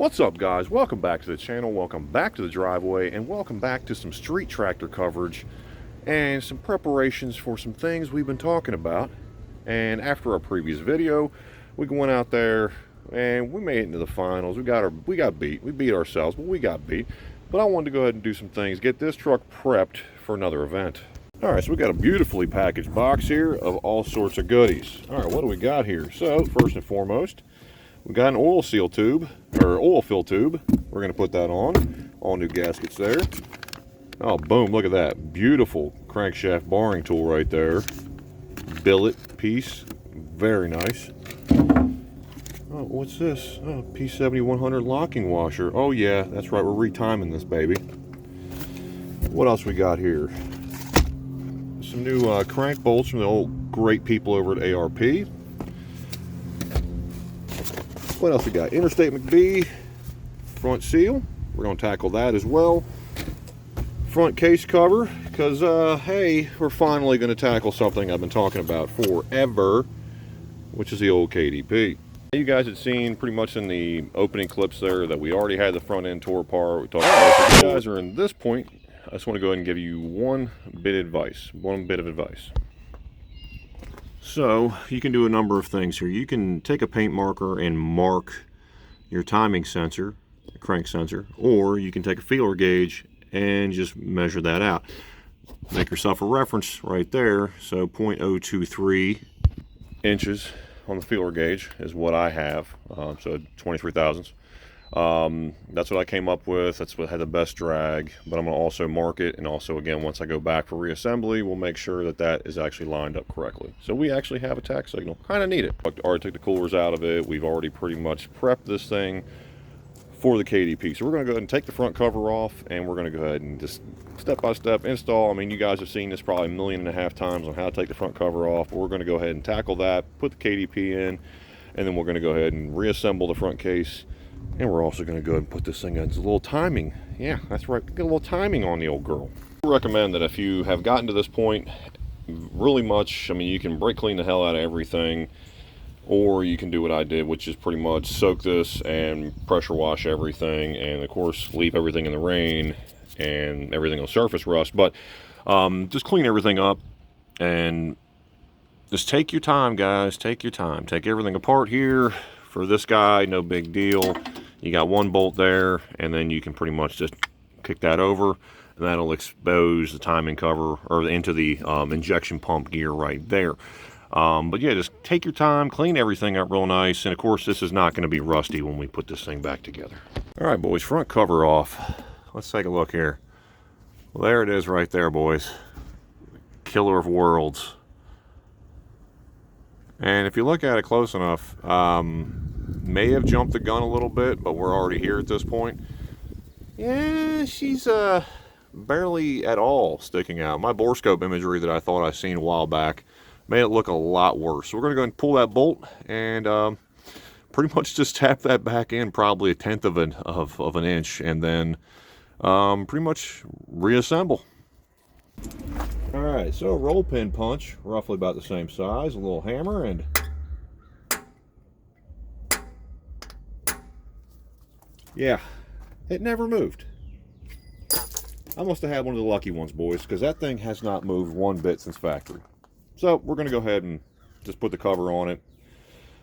What's up, guys? Welcome back to the channel, welcome back to the driveway, and welcome back to some street tractor coverage and some preparations for some things we've been talking about. And after our previous video, we went out there and we made it into the finals. We got beat. We beat ourselves, but we got beat. But I wanted to go ahead and do some things, get this truck prepped for another event. All right, so we got a beautifully packaged box here of all sorts of goodies. All right, what do we got here? So first and foremost, we got an oil seal tube, or oil fill tube. We're going to put that on. All new gaskets there. Oh, boom, look at that. Beautiful crankshaft boring tool right there. Billet piece. Very nice. Oh, what's this? Oh, P7100 locking washer. Oh, yeah, that's right. We're retiming this baby. What else we got here? Some new crank bolts from the old great people over at ARP. What else we got? Interstate McBee front seal. We're going to tackle that as well. Front case cover, because hey, we're finally going to tackle something I've been talking about forever, which is the old KDP. You guys had seen pretty much in the opening clips there that we already had the front end tore apart. We talked about it. If you guys are in this point, I just want to go ahead and give you one bit of advice. So you can do a number of things here. You can take a paint marker and mark your timing sensor, crank sensor, or you can take a feeler gauge and just measure that out. Make yourself a reference right there. So 0.023 inches on the feeler gauge is what I have. So 23 thousandths. That's what I came up with. That's what had the best drag, but I'm going to also mark it, and also again once I go back for reassembly we'll make sure that that is actually lined up correctly. So we actually have a tack signal. Kind of need it. I already took the coolers out of it. We've already pretty much prepped this thing for the KDP. So we're going to go ahead and take the front cover off, and we're going to go ahead and just step by step install. I mean, you guys have seen this probably 1.5 million times on how to take the front cover off, but we're going to go ahead and tackle that, put the KDP in, and then we're going to go ahead and reassemble the front case. And we're also going to go ahead and put this thing in. It's a little timing. Yeah, that's right. Get a little timing on the old girl. I recommend that if you have gotten to this point, really much, I mean, you can brake clean the hell out of everything, or you can do what I did, which is pretty much soak this and pressure wash everything, and of course leave everything in the rain and everything will surface rust. But just clean everything up and just take your time, guys. Take your time. Take everything apart here. For this guy, no big deal. You got one bolt there, and then you can pretty much just kick that over, and that'll expose the timing cover or into the injection pump gear right there. But yeah, just take your time, clean everything up real nice, and of course this is not going to be rusty when we put this thing back together. All right, boys, front cover off. Let's take a look here. Well, there it is right there, boys. Killer of worlds. And if you look at it close enough, may have jumped the gun a little bit, but we're already here at this point. Yeah, she's barely at all sticking out. My bore scope imagery that I thought I seen a while back made it look a lot worse. So we're going to go ahead and pull that bolt and pretty much just tap that back in probably 1/10 of an inch, and then pretty much reassemble. All right, so a roll pin punch, roughly about the same size, a little hammer, and yeah, it never moved. I must have had one of the lucky ones, boys, because that thing has not moved one bit since factory. So we're going to go ahead and just put the cover on it,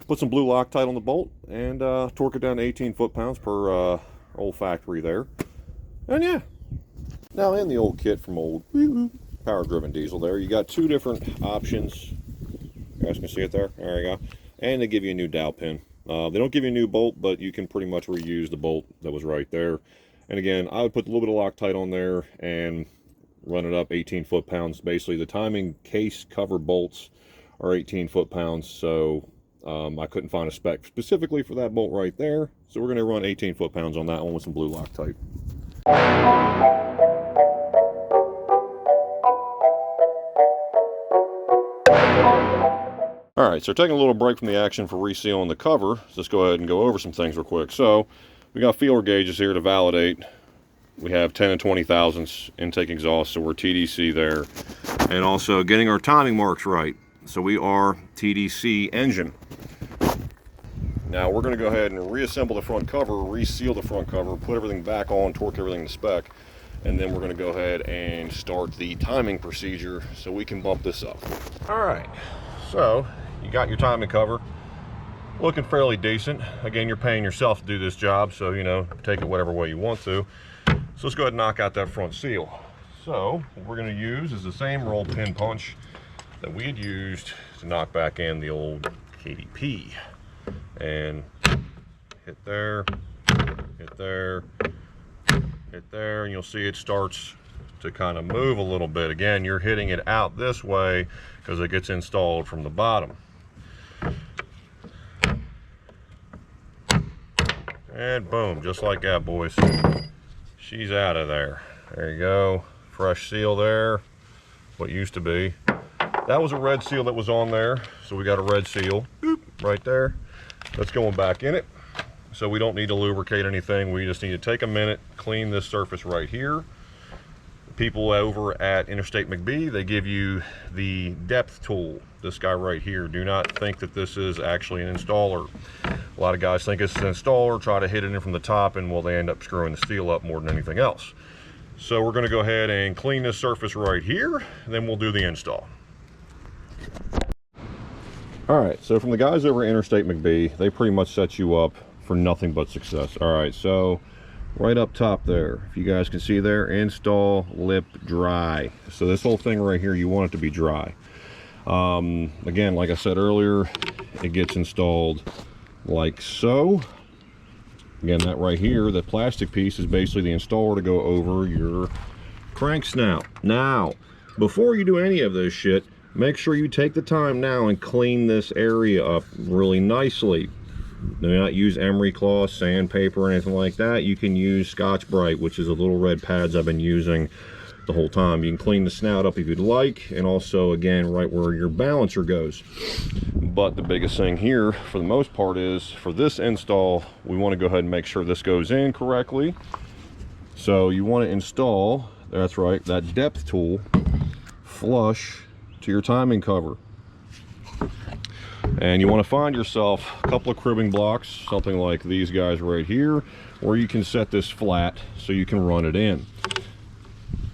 put some blue Loctite on the bolt, and torque it down to 18 foot-pounds per old factory there. And yeah, now in the old kit from old power-driven diesel there, you got two different options. You guys can see it there. There you go. And they give you a new dowel pin. They don't give you a new bolt, but you can pretty much reuse the bolt that was right there. And again, I would put a little bit of Loctite on there and run it up 18 foot-pounds. Basically, the timing case cover bolts are 18 foot-pounds, so I couldn't find a spec specifically for that bolt right there. So we're going to run 18 foot-pounds on that one with some blue Loctite. All right, so taking a little break from the action for resealing the cover, let's go ahead and go over some things real quick. So we got feeler gauges here to validate. We have 10 and 20 thousandths intake exhaust, so we're TDC there. And also getting our timing marks right. So we are TDC engine. Now we're going to go ahead and reassemble the front cover, reseal the front cover, put everything back on, torque everything to spec, and then we're going to go ahead and start the timing procedure so we can bump this up. All right, so you got your timing cover looking fairly decent. Again, you're paying yourself to do this job, so you know, take it whatever way you want to. So let's go ahead and knock out that front seal. So what we're going to use is the same roll pin punch that we had used to knock back in the old KDP. And hit there, hit there, hit there, and you'll see it starts to kind of move a little bit. Again, you're hitting it out this way because it gets installed from the bottom. And boom, just like that, boys. She's out of there. There you go. Fresh seal there. What used to be. That was a red seal that was on there. So we got a red seal. Boop, right there. That's going back in it. So we don't need to lubricate anything. We just need to take a minute, clean this surface right here. People over at Interstate McBee, they give you the depth tool, this guy right here. Do not think that this is actually an installer. A lot of guys think it's an installer, try to hit it in from the top, and well, they end up screwing the steel up more than anything else. So we're gonna go ahead and clean this surface right here, and then we'll do the install. All right, so from the guys over at Interstate McBee, they pretty much set you up for nothing but success. All right, so right up top there, if you guys can see there, install lip dry. So this whole thing right here, you want it to be dry. Again, like I said earlier, it gets installed like so. Again, that right here, that plastic piece is basically the installer to go over your crank snout. Now, before you do any of this shit, make sure you take the time now and clean this area up really nicely. Do not use emery cloth, sandpaper, or anything like that. You can use Scotch-Brite, which is the little red pads I've been using the whole time. You can clean the snout up if you'd like, and also, again, right where your balancer goes. But the biggest thing here, for the most part, is for this install, we want to go ahead and make sure this goes in correctly. So you want to install, that's right, that depth tool flush to your timing cover. And you want to find yourself a couple of cribbing blocks, something like these guys right here, where you can set this flat so you can run it in.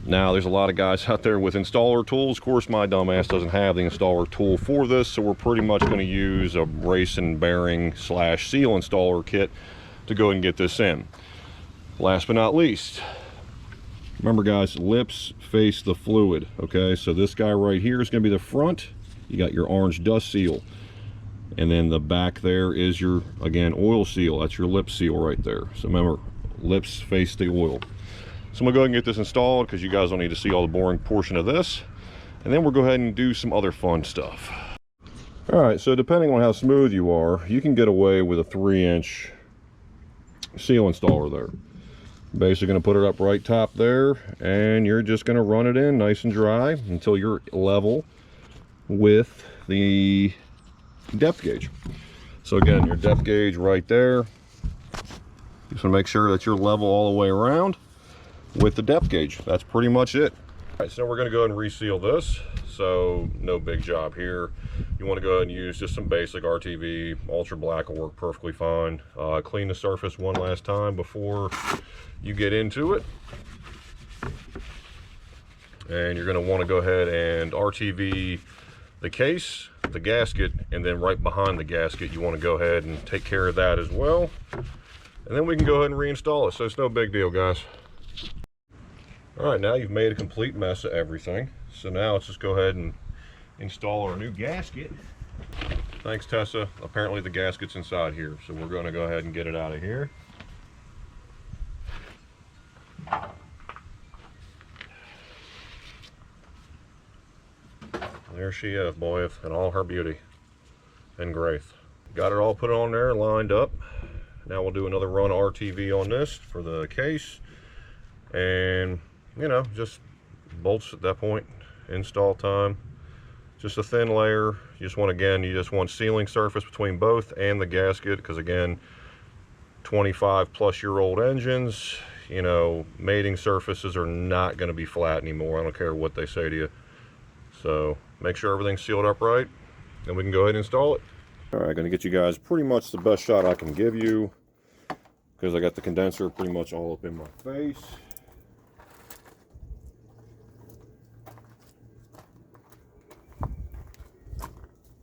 Now, there's a lot of guys out there with installer tools. Of course, my dumb ass doesn't have the installer tool for this, so we're pretty much going to use a race and bearing slash seal installer kit to go and get this in. Last but not least, remember guys, lips face the fluid, okay? So this guy right here is going to be the front. You got your orange dust seal. And then the back there is your, again, oil seal. That's your lip seal right there. So remember, lips face the oil. So I'm gonna go ahead and get this installed because you guys don't need to see all the boring portion of this. And then we'll go ahead and do some other fun stuff. All right, so depending on how smooth you are, you can get away with a 3-inch seal installer there. Basically gonna put it up right top there, and you're just gonna run it in nice and dry until you're level with the depth gauge. So again, your depth gauge right there. Just wanna make sure that you're level all the way around with the depth gauge. That's pretty much it. All right, so we're gonna go ahead and reseal this. So no big job here. You wanna go ahead and use just some basic RTV. Ultra black will work perfectly fine. Clean the surface one last time before you get into it. And you're gonna wanna go ahead and RTV the case, the gasket, and then right behind the gasket, you wanna go ahead and take care of that as well. And then we can go ahead and reinstall it. So it's no big deal, guys. All right, now you've made a complete mess of everything. So now let's just go ahead and install our new gasket. Thanks, Tessa. Apparently the gasket's inside here. So we're gonna go ahead and get it out of here. There she is, boys, in all her beauty and grace. Got it all put on there, lined up. Now we'll do another run of RTV on this for the case. And you know, just bolts at that point, install time. Just a thin layer. You just want, again, you just want sealing surface between both and the gasket, because again, 25-plus-year-old engines, you know, mating surfaces are not going to be flat anymore. I don't care what they say to you. So make sure everything's sealed up right, and we can go ahead and install it. All right, going to get you guys pretty much the best shot I can give you because I got the condenser pretty much all up in my face.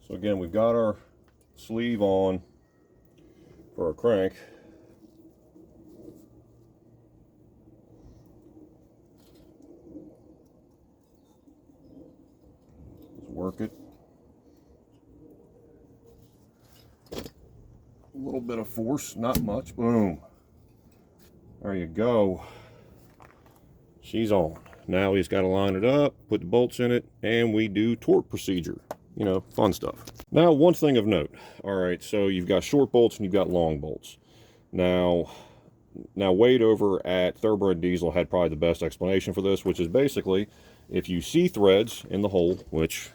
So again, we've got our sleeve on for our crank. Let's work it. A little bit of force, not much. Boom. There you go. She's on. Now we just got to line it up, put the bolts in it, and we do torque procedure. You know, fun stuff. Now, one thing of note. All right, so you've got short bolts and you've got long bolts. Now Wade over at Thoroughbred Diesel had probably the best explanation for this, which is basically if you see threads in the hole, which,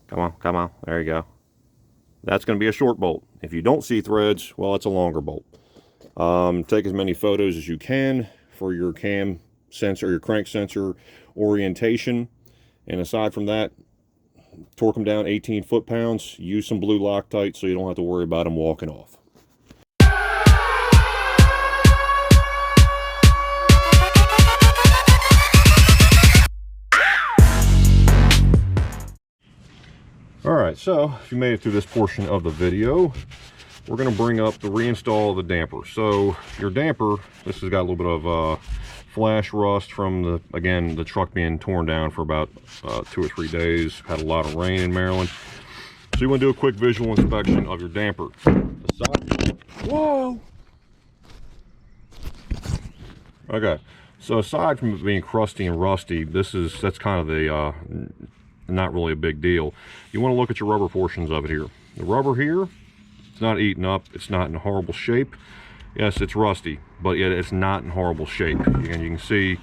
come on, there you go. That's going to be a short bolt. If you don't see threads, well, it's a longer bolt. Take as many photos as you can for your cam sensor, your crank sensor orientation. And aside from that, torque them down 18 foot-pounds. Use some blue Loctite so you don't have to worry about them walking off. Alright, so if you made it through this portion of the video, we're going to bring up the reinstall of the damper. So your damper, this has got a little bit of flash rust from the truck being torn down for about 2 or 3 days. Had a lot of rain in Maryland. So you want to do a quick visual inspection of your damper. Whoa! Okay, so aside from it being crusty and rusty, that's kind of the not really a big deal. You want to look at your rubber portions of it here. The rubber here, it's not eaten up, it's not in horrible shape. Yes, it's rusty, but yet it's not in horrible shape. And you can see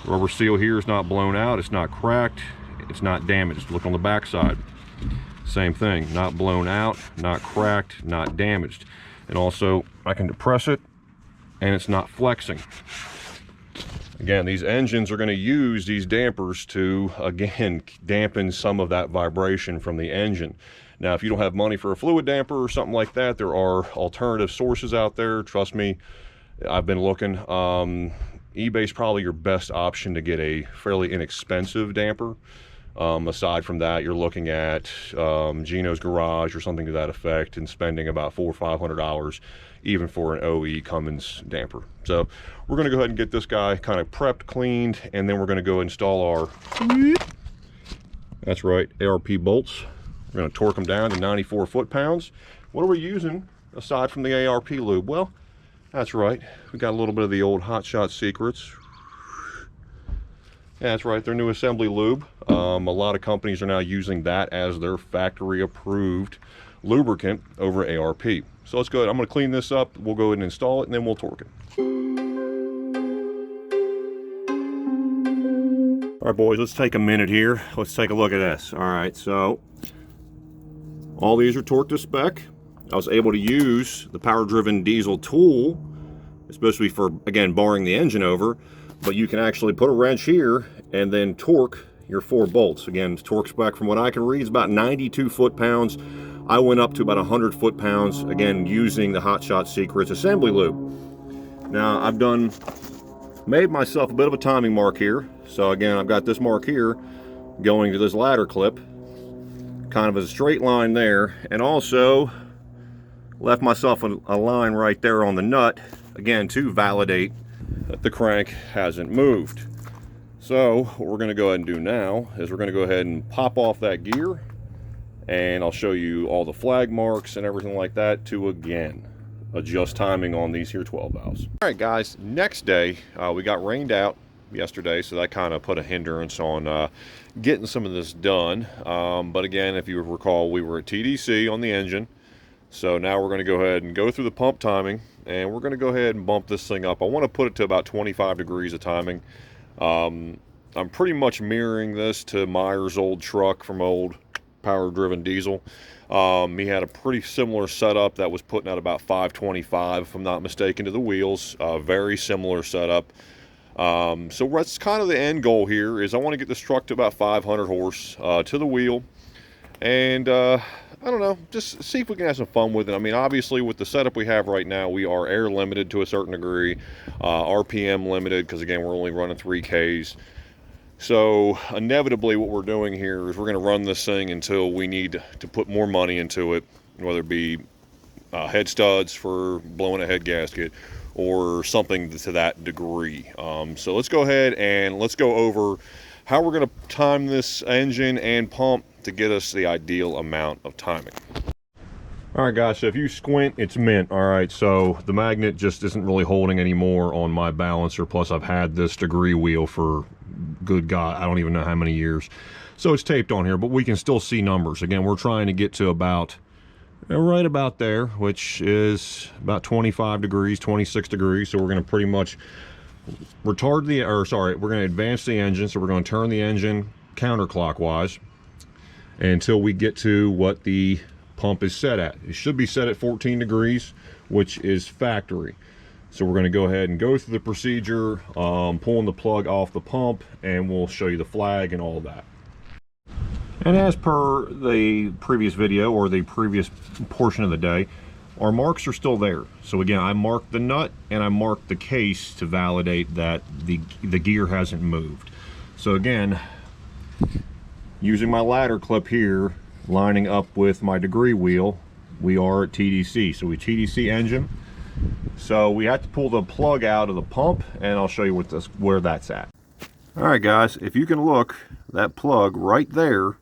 the rubber seal here is not blown out, it's not cracked, it's not damaged. Look on the back side. Same thing, not blown out, not cracked, not damaged. And also, I can depress it, and it's not flexing. Again, these engines are going to use these dampers to, again, dampen some of that vibration from the engine. Now, if you don't have money for a fluid damper or something like that, there are alternative sources out there. Trust me, I've been looking. eBay's probably your best option to get a fairly inexpensive damper. Aside from that, you're looking at Gino's Garage or something to that effect and spending about $400 or $500 even for an OE Cummins damper. So we're going to go ahead and get this guy kind of prepped, cleaned, and then we're going to go install our, that's right, ARP bolts. We're going to torque them down to 94 foot-pounds. What are we using aside from the ARP lube? Well, that's right, we got a little bit of the old Hot Shot Secrets. Yeah, that's right, their new assembly lube. A lot of companies are now using that as their factory approved lubricant over ARP. So let's go ahead, I'm going to clean this up, we'll go ahead and install it, and then we'll torque it. All right, boys, let's take a minute here. Let's take a look at this. All right, so all these are torqued to spec. I was able to use the power-driven diesel tool, especially for, again, barring the engine over, but you can actually put a wrench here and then torque your 4 bolts. Again, torque spec from what I can read is about 92 foot-pounds. I went up to about 100 foot-pounds, again, using the Hot Shot Secrets assembly lube. Now, I've made myself a bit of a timing mark here. So again, I've got this mark here going to this ladder clip, kind of as a straight line there, and also left myself a line right there on the nut, again, to validate that the crank hasn't moved. So what we're going to go ahead and do now is we're going to go ahead and pop off that gear, and I'll show you all the flag marks and everything like that to, again, adjust timing on these here 12 valves. All right, guys, next day we got rained out yesterday, so that kind of put a hindrance on getting some of this done. But again, if you recall, we were at TDC on the engine, so now we're going to go ahead and go through the pump timing, and we're going to go ahead and bump this thing up. I want to put it to about 25 degrees of timing. I'm pretty much mirroring this to Meyer's old truck from old power-driven diesel. He had a pretty similar setup that was putting out about 525, if I'm not mistaken, to the wheels. Very similar setup. So that's kind of the end goal here, is I want to get this truck to about 500 horse to the wheel, and I don't know, just see if we can have some fun with it. I mean, obviously with the setup we have right now, we are air limited to a certain degree, RPM limited, because again, we're only running 3Ks. So inevitably what we're doing here is we're going to run this thing until we need to put more money into it, whether it be head studs for blowing a head gasket or something to that degree. So let's go ahead and let's go over how we're going to time this engine and pump to get us the ideal amount of timing. All right, guys, so if you squint, it's mint. All right, so the magnet just isn't really holding anymore on my balancer. Plus, I've had this degree wheel for, good God, I don't even know how many years. So it's taped on here, but we can still see numbers. Again, we're trying to get to about, right about there, which is about 25 degrees, 26 degrees. So we're going to pretty much we're going to advance the engine. So we're going to turn the engine counterclockwise until we get to what the pump is set at. It should be set at 14 degrees, which is factory. So we're going to go ahead and go through the procedure, pulling the plug off the pump, and we'll show you the flag and all that. And as per the previous video, or the previous portion of the day, our marks are still there. So again, I marked the nut and I marked the case to validate that the gear hasn't moved. So again, using my ladder clip here, lining up with my degree wheel, we are at TDC. So we TDC engine. So we have to pull the plug out of the pump, and I'll show you where that's at. All right, guys, if you can look, that plug right there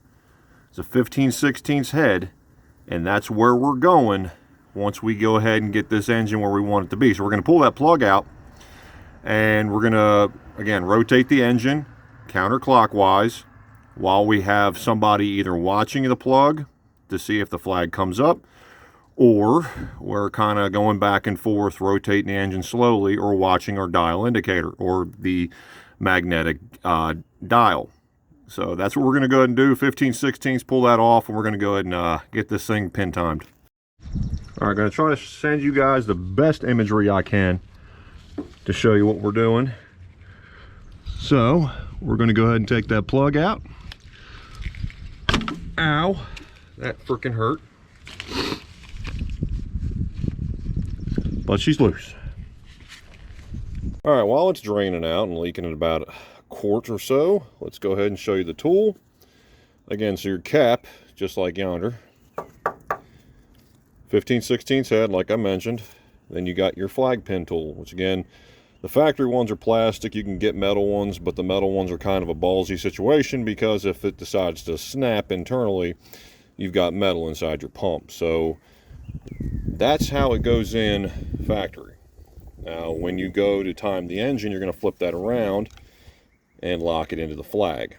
is a 15/16 head, and that's where we're going once we go ahead and get this engine where we want it to be. So we're going to pull that plug out, and we're going to, again, rotate the engine counterclockwise while we have somebody either watching the plug to see if the flag comes up, or we're kind of going back and forth, rotating the engine slowly, or watching our dial indicator or the magnetic dial. So that's what we're going to go ahead and do. 15/16, pull that off, and we're going to go ahead and get this thing pin timed. All right, going to try to send you guys the best imagery I can to show you what we're doing. So we're going to go ahead and take that plug out. Ow, that freaking hurt. But she's loose. All right, while it's draining out and leaking at about a quart or so, let's go ahead and show you the tool. Again, so your cap, just like yonder, 15/16 head, like I mentioned. Then you got your flag pin tool, which again, the factory ones are plastic. You can get metal ones, but the metal ones are kind of a ballsy situation, because if it decides to snap internally, you've got metal inside your pump. So that's how it goes in factory. Now, when you go to time the engine, you're going to flip that around and lock it into the flag.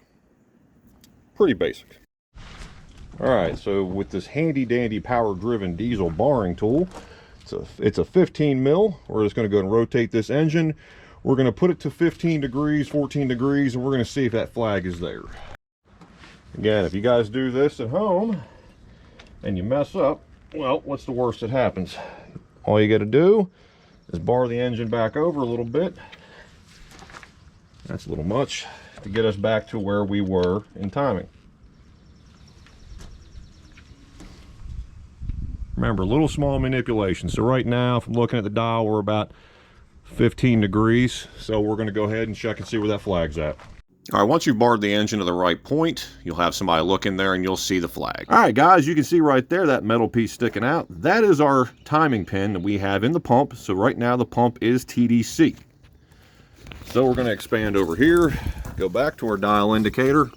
Pretty basic. All right, so with this handy dandy power driven diesel barring tool, it's a 15 mil. We're just going to go and rotate this engine. We're going to put it to 15 degrees, 14 degrees, and we're going to see if that flag is there. Again, if you guys do this at home and you mess up, well, what's the worst that happens? All you got to do is bar the engine back over a little bit. That's a little much to get us back to where we were in timing. Remember, little small manipulation. So right now, if I'm looking at the dial, we're about 15 degrees. So we're going to go ahead and check and see where that flag's at. All right, once you've barred the engine to the right point, you'll have somebody look in there and you'll see the flag. All right, guys, you can see right there that metal piece sticking out. That is our timing pin that we have in the pump. So right now the pump is TDC. So we're going to expand over here, go back to our dial indicator,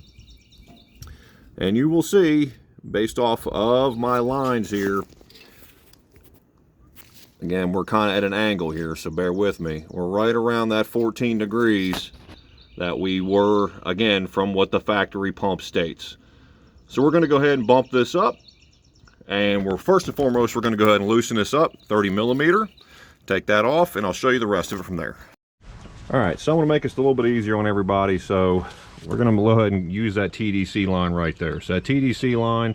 and you will see, based off of my lines here, again, we're kind of at an angle here, so bear with me. We're right around that 14 degrees that we were, again, from what the factory pump states. So we're going to go ahead and bump this up, and we're first and foremost, we're going to go ahead and loosen this up, 30 millimeter. Take that off, and I'll show you the rest of it from there. All right, so I'm going to make this a little bit easier on everybody, so we're going to go ahead and use that TDC line right there. So that TDC line,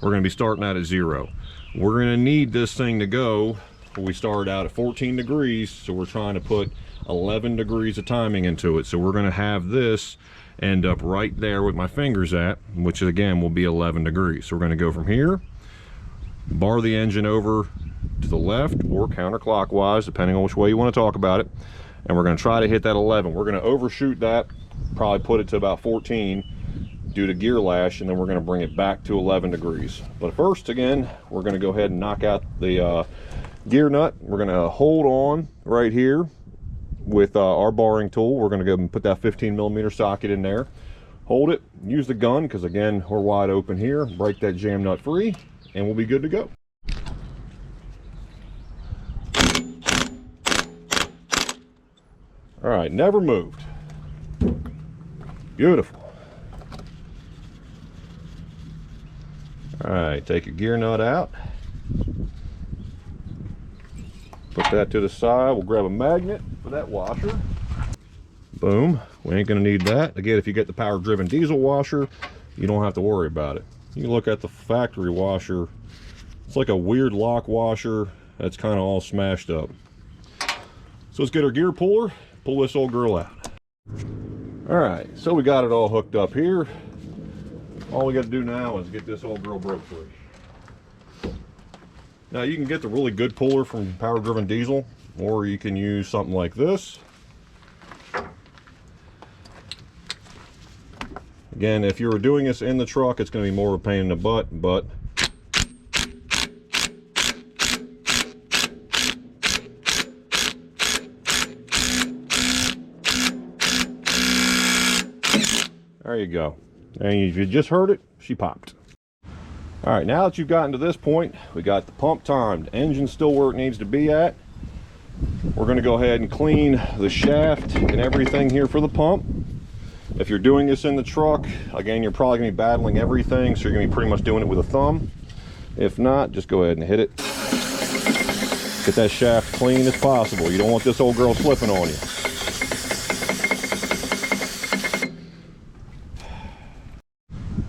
we're going to be starting out at 0. We're going to need this thing to go, we started out at 14 degrees, so we're trying to put 11 degrees of timing into it. So we're going to have this end up right there with my fingers at, which again will be 11 degrees. So we're going to go from here, bar the engine over to the left or counterclockwise, depending on which way you want to talk about it. And we're going to try to hit that 11. We're going to overshoot that, probably put it to about 14 due to gear lash, and then we're going to bring it back to 11 degrees. But first, again, we're going to go ahead and knock out the gear nut. We're going to hold on right here with our barring tool. We're going to go and put that 15mm socket in there. Hold it, use the gun, because again, we're wide open here. Break that jam nut free, and we'll be good to go. All right, never moved. Beautiful. All right, take your gear nut out. Put that to the side. We'll grab a magnet for that washer. Boom. We ain't gonna need that. Again, if you get the power driven diesel washer, you don't have to worry about it. You can look at the factory washer. It's like a weird lock washer that's kind of all smashed up. So let's get our gear puller, pull this old girl out. All right, so we got it all hooked up here. All we got to do now is get this old girl broke free. Now you can get the really good puller from power driven diesel, or you can use something like this. Again, if you were doing this in the truck, it's going to be more of a pain in the butt, but there you go. And if you just heard it, she popped. All right, now that you've gotten to this point, we got the pump timed. Engine still where it needs to be at. We're going to go ahead and clean the shaft and everything here for the pump. If you're doing this in the truck, again, you're probably going to be battling everything, so you're going to be pretty much doing it with a thumb. If not, just go ahead and hit it. Get that shaft clean as possible. You don't want this old girl slipping on you.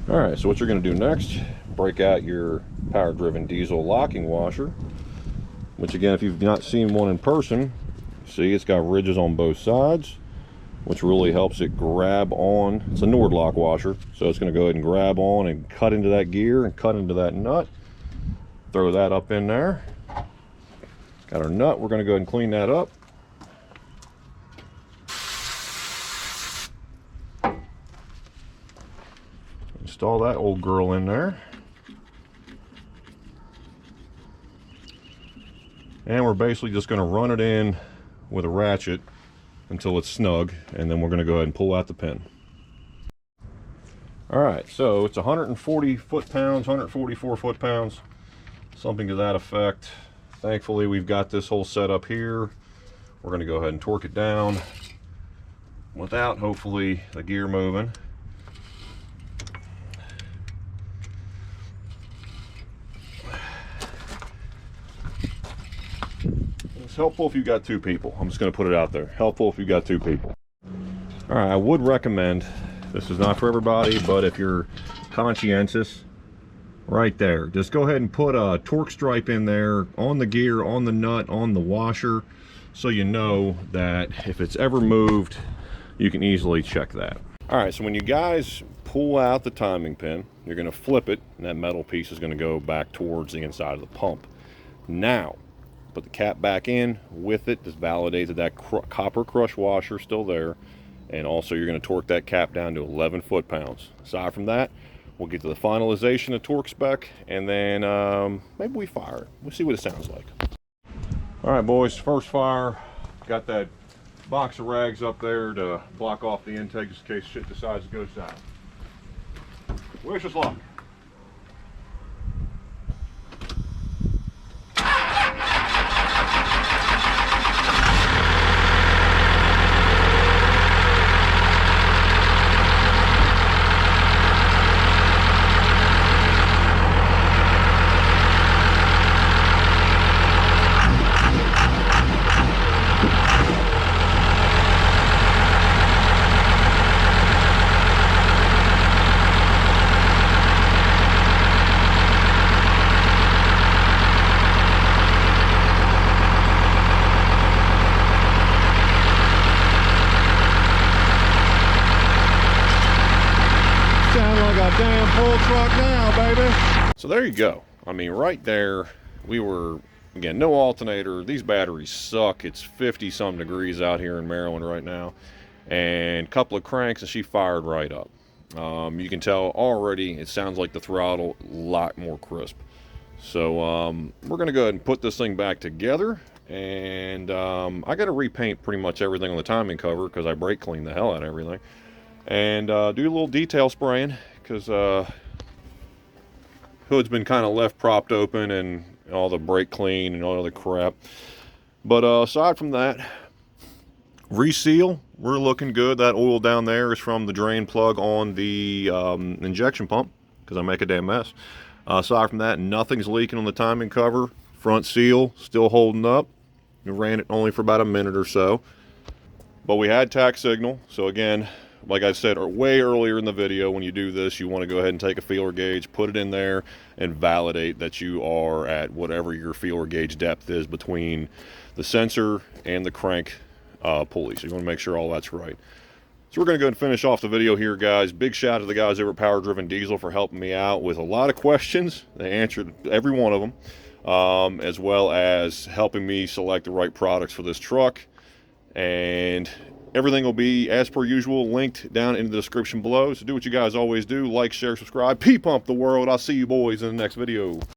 All right, so what you're going to do next, break out your power driven diesel locking washer, which again, if you've not seen one in person, see it's got ridges on both sides, which really helps it grab on. It's a Nord lock washer, so it's going to go ahead and grab on and cut into that gear and cut into that nut. Throw that up in there. Got our nut. We're going to go ahead and clean that up. Install that old girl in there. And we're basically just going to run it in with a ratchet until it's snug, and then we're going to go ahead and pull out the pin. All right, so it's 140 foot-pounds, 144 foot-pounds, something to that effect. Thankfully, we've got this whole setup here. We're going to go ahead and torque it down without, hopefully, the gear moving. It's helpful if you've got two people. I'm just going to put it out there. Helpful if you've got two people. All right, I would recommend, this is not for everybody, but if you're conscientious, right there, just go ahead and put a torque stripe in there on the gear, on the nut, on the washer, so you know that if it's ever moved, you can easily check that. All right, so when you guys pull out the timing pin, you're going to flip it, and that metal piece is going to go back towards the inside of the pump. Now, put the cap back in with it. Just validate that copper crush washer is still there, and also you're going to torque that cap down to 11 foot-pounds. Aside from that, we'll get to the finalization of torque spec, and then maybe we fire it. We'll see what it sounds like. All right, boys, first fire. Got that box of rags up there to block off the intake just in case shit decides to go south. Wish us luck. damn full truck now, baby. So there you go. I mean, right there, we were, again, no alternator. These batteries suck. It's 50 some degrees out here in Maryland right now. And a couple of cranks and she fired right up. You can tell already it sounds like the throttle a lot more crisp. So we're gonna go ahead and put this thing back together, and I got to repaint pretty much everything on the timing cover because I brake cleaned the hell out of everything, and do a little detail spraying because hood's been kind of left propped open and all the brake clean and all the crap. But aside from that, reseal, we're looking good. That oil down there is from the drain plug on the injection pump because I make a damn mess. Aside from that, nothing's leaking on the timing cover. Front seal still holding up. We ran it only for about a minute or so, but we had tack signal. So again, like I said way earlier in the video, when you do this, you want to go ahead and take a feeler gauge, put it in there, and validate that you are at whatever your feeler gauge depth is between the sensor and the crank pulley. So you want to make sure all that's right. So we're going to go and finish off the video here, guys. Big shout out to the guys over at Power Driven Diesel for helping me out with a lot of questions. They answered every one of them, as well as helping me select the right products for this truck. And everything will be, as per usual, linked down in the description below. So do what you guys always do. Like, share, subscribe. P-Pump the world. I'll see you boys in the next video.